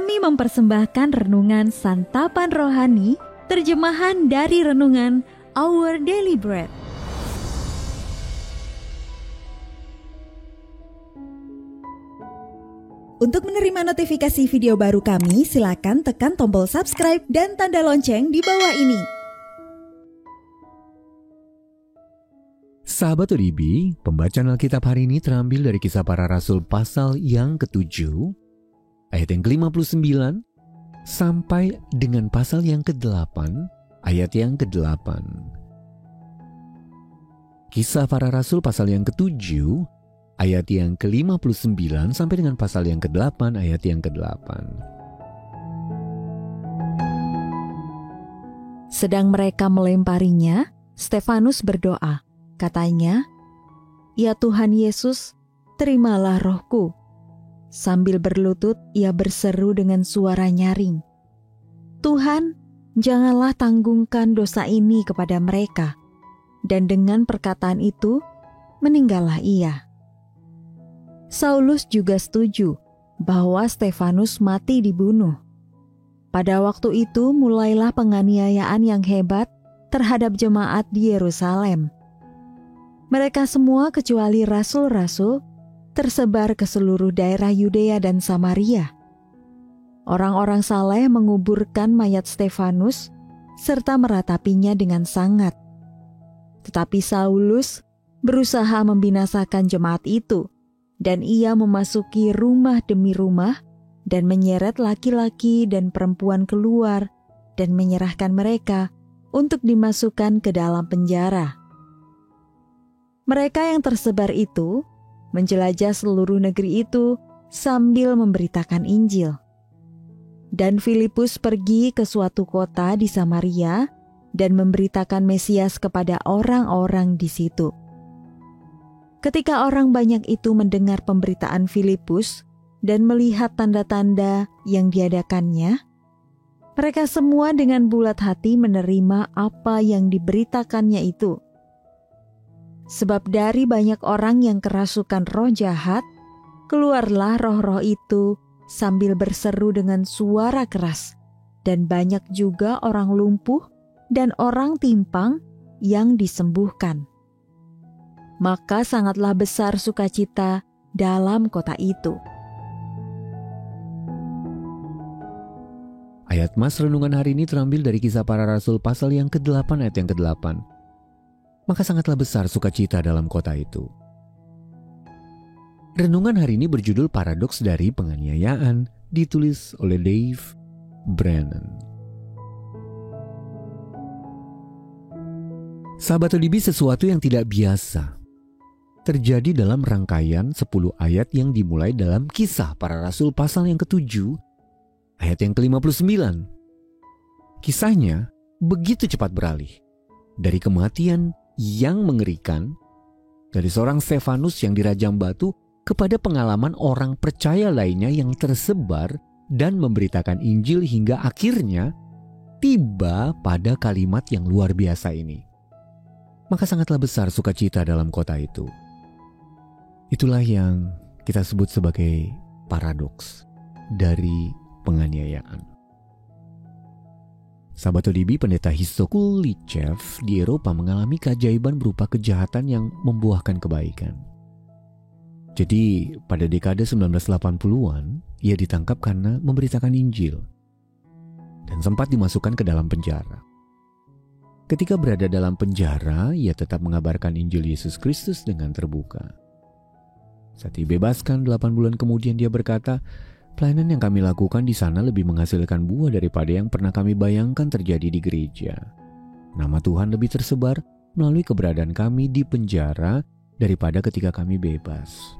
Kami mempersembahkan renungan Santapan Rohani, terjemahan dari renungan Our Daily Bread. Untuk menerima notifikasi video baru kami, silakan tekan tombol subscribe dan tanda lonceng di bawah ini. Sahabat ODB, pembacaan Alkitab hari ini terambil dari Kisah Para Rasul pasal yang ke-7, ayat yang ke-59, sampai dengan pasal yang ke-8, ayat yang ke-8. Kisah Para Rasul pasal yang ke-7, ayat yang ke-59 sampai dengan pasal yang ke-8, ayat yang ke-8. Sedang mereka melemparinya, Stefanus berdoa. Katanya, "Ya Tuhan Yesus, terimalah rohku." Sambil berlutut, ia berseru dengan suara nyaring, "Tuhan, janganlah tanggungkan dosa ini kepada mereka." Dan dengan perkataan itu, meninggallah ia. Saulus juga setuju bahwa Stefanus mati dibunuh. Pada waktu itu mulailah penganiayaan yang hebat terhadap jemaat di Yerusalem. Mereka semua kecuali rasul-rasul tersebar ke seluruh daerah Yudea dan Samaria. Orang-orang saleh menguburkan mayat Stefanus serta meratapinya dengan sangat. Tetapi Saulus berusaha membinasakan jemaat itu, dan ia memasuki rumah demi rumah dan menyeret laki-laki dan perempuan keluar dan menyerahkan mereka untuk dimasukkan ke dalam penjara. Mereka yang tersebar itu menjelajah seluruh negeri itu sambil memberitakan Injil. Dan Filipus pergi ke suatu kota di Samaria dan memberitakan Mesias kepada orang-orang di situ. Ketika orang banyak itu mendengar pemberitaan Filipus dan melihat tanda-tanda yang diadakannya, mereka semua dengan bulat hati menerima apa yang diberitakannya itu. Sebab dari banyak orang yang kerasukan roh jahat, keluarlah roh-roh itu sambil berseru dengan suara keras, dan banyak juga orang lumpuh dan orang timpang yang disembuhkan. Maka sangatlah besar sukacita dalam kota itu. Ayat Mas renungan hari ini terambil dari Kisah Para Rasul pasal yang ke-8, ayat yang ke-8. Maka sangatlah besar sukacita dalam kota itu. Renungan hari ini berjudul Paradoks dari Penganiayaan, ditulis oleh Dave Brennan. Sahabat ODB, sesuatu yang tidak biasa terjadi dalam rangkaian 10 ayat yang dimulai dalam Kisah Para Rasul pasal yang ke-7, ayat yang ke-59. Kisahnya begitu cepat beralih dari kematian yang mengerikan dari seorang Stefanus yang dirajam batu kepada pengalaman orang percaya lainnya yang tersebar dan memberitakan Injil hingga akhirnya tiba pada kalimat yang luar biasa ini. Maka sangatlah besar sukacita dalam kota itu. Itulah yang kita sebut sebagai paradoks dari penganiayaan. Sahabat ODB, pendeta Hristo Kulichev di Eropa mengalami keajaiban berupa kejahatan yang membuahkan kebaikan. Jadi pada dekade 1980-an, ia ditangkap karena memberitakan Injil dan sempat dimasukkan ke dalam penjara. Ketika berada dalam penjara, ia tetap mengabarkan Injil Yesus Kristus dengan terbuka. Saat dibebaskan 8 bulan kemudian, dia berkata, "Pelayanan yang kami lakukan di sana lebih menghasilkan buah daripada yang pernah kami bayangkan terjadi di gereja. Nama Tuhan lebih tersebar melalui keberadaan kami di penjara daripada ketika kami bebas."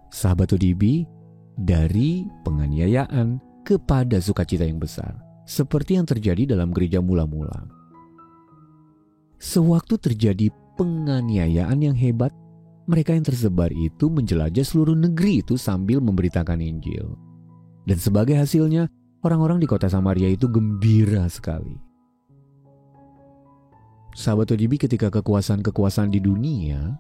Sahabat ODB, dari penganiayaan kepada sukacita yang besar, seperti yang terjadi dalam gereja mula-mula. Sewaktu terjadi penganiayaan yang hebat, mereka yang tersebar itu menjelajah seluruh negeri itu sambil memberitakan Injil. Dan sebagai hasilnya, orang-orang di kota Samaria itu gembira sekali. Sahabat ODB, ketika kekuasaan-kekuasaan di dunia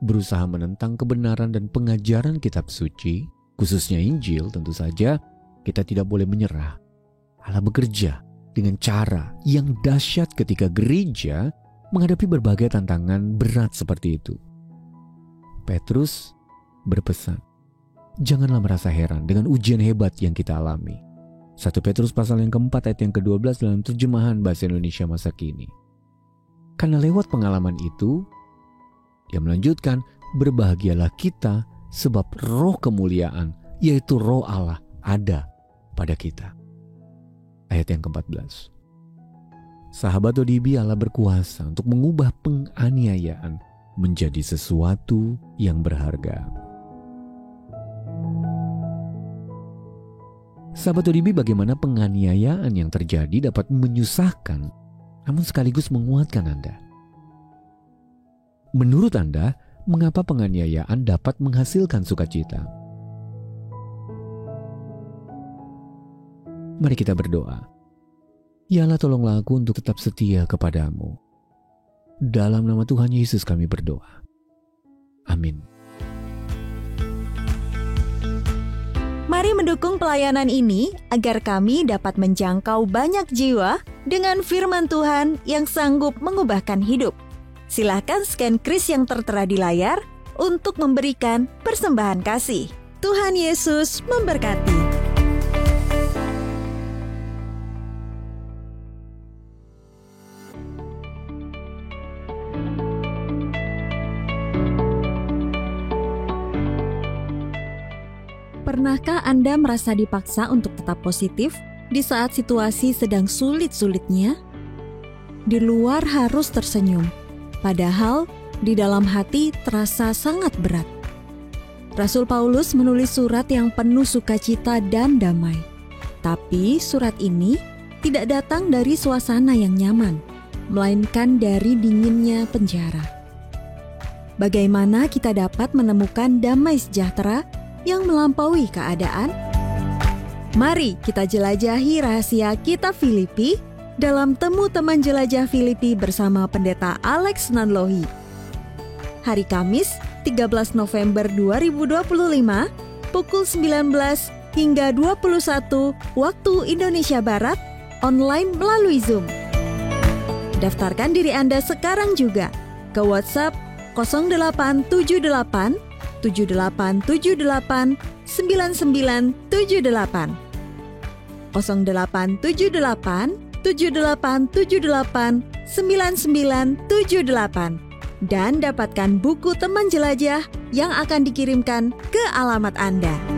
berusaha menentang kebenaran dan pengajaran kitab suci, khususnya Injil, tentu saja kita tidak boleh menyerah. Allah bekerja dengan cara yang dahsyat ketika gereja menghadapi berbagai tantangan berat seperti itu. Petrus berpesan, janganlah merasa heran dengan ujian hebat yang kita alami. 1 Petrus pasal yang keempat ayat yang ke-12 dalam terjemahan bahasa Indonesia masa kini. Karena lewat pengalaman itu, dia melanjutkan, berbahagialah kita sebab roh kemuliaan, yaitu roh Allah ada pada kita. Ayat yang ke-14. Sahabat ODB, Allah berkuasa untuk mengubah penganiayaan menjadi sesuatu yang berharga. Sahabat ODB, bagaimana penganiayaan yang terjadi dapat menyusahkan namun sekaligus menguatkan Anda? Menurut Anda, mengapa penganiayaan dapat menghasilkan sukacita? Mari kita berdoa. Ya Allah, tolonglah aku untuk tetap setia kepadamu. Dalam nama Tuhan Yesus kami berdoa. Amin. Mari mendukung pelayanan ini agar kami dapat menjangkau banyak jiwa dengan firman Tuhan yang sanggup mengubahkan hidup. Silahkan scan kris yang tertera di layar untuk memberikan persembahan kasih. Tuhan Yesus memberkati. Pernahkah Anda merasa dipaksa untuk tetap positif di saat situasi sedang sulit-sulitnya? Di luar harus tersenyum, padahal di dalam hati terasa sangat berat. Rasul Paulus menulis surat yang penuh sukacita dan damai. Tapi surat ini tidak datang dari suasana yang nyaman, melainkan dari dinginnya penjara. Bagaimana kita dapat menemukan damai sejahtera yang melampaui keadaan? Mari kita jelajahi rahasia kitab Filipi dalam Temu Teman Jelajah Filipi bersama Pendeta Alex Nanlohi. Hari Kamis, 13 November 2025, pukul 19 hingga 21 waktu Indonesia Barat, online melalui Zoom. Daftarkan diri Anda sekarang juga ke WhatsApp 0878 7878 9978 0878 7878 9978 dan dapatkan buku Teman Jelajah yang akan dikirimkan ke alamat Anda.